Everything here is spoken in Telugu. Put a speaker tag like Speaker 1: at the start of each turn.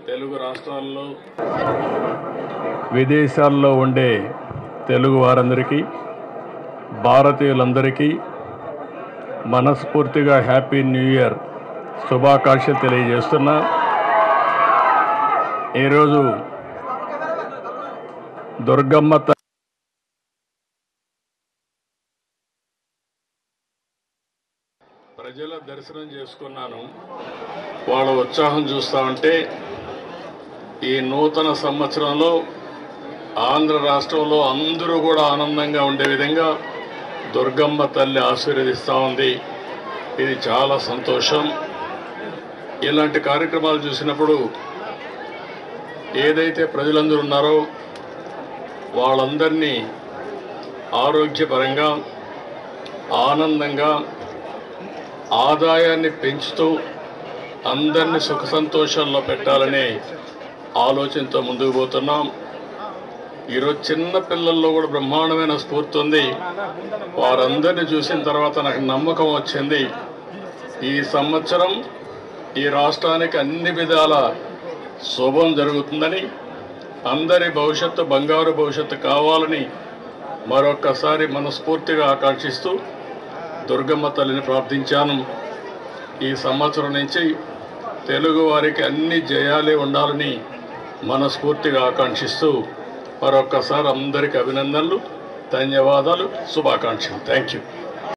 Speaker 1: తెలుగు రాష్ట్రాల్లో విదేశాల్లో ఉండే తెలుగు వారందరికీ భారతీయులందరికీ మనస్ఫూర్తిగా హ్యాపీ న్యూ ఇయర్ శుభాకాంక్షలు తెలియజేస్తున్నా. ఈరోజు దుర్గమ్మ ప్రజల దర్శనం చేసుకున్నాను. వాళ్ళ ఉత్సాహం చూస్తూ ఉంటే ఈ నూతన సంవత్సరంలో ఆంధ్ర రాష్ట్రంలో అందరూ కూడా ఆనందంగా ఉండే విధంగా దుర్గమ్మ తల్లి ఆశీర్వదిస్తూ ఉంది. ఇది చాలా సంతోషం. ఇలాంటి కార్యక్రమాలు చూసినప్పుడు ఏదైతే ప్రజలందరూ ఉన్నారో వాళ్ళందరినీ ఆరోగ్యపరంగా ఆనందంగా ఆదాయాన్ని పెంచుతూ అందరినీ సుఖ సంతోషాల్లో పెట్టాలనే ఆలోచనతో ముందుకు పోతున్నాం. ఈరోజు చిన్న పిల్లల్లో కూడా బ్రహ్మాండమైన స్ఫూర్తి ఉంది. వారందరినీ చూసిన తర్వాత నాకు నమ్మకం వచ్చింది, ఈ సంవత్సరం ఈ రాష్ట్రానికి అన్ని విధాల శుభం జరుగుతుందని, అందరి భవిష్యత్తు బంగారు భవిష్యత్తు కావాలని మరొక్కసారి మనస్ఫూర్తిగా ఆకాంక్షిస్తూ దుర్గమ్మ తల్లిని ప్రార్థించాను. ఈ సంవత్సరం నుంచి తెలుగు వారికి అన్ని జయాలే ఉండాలని మనస్ఫూర్తిగా ఆకాంక్షిస్తూ మరొక్కసారి అందరికీ అభినందనలు, ధన్యవాదాలు, శుభాకాంక్షలు. Thank you.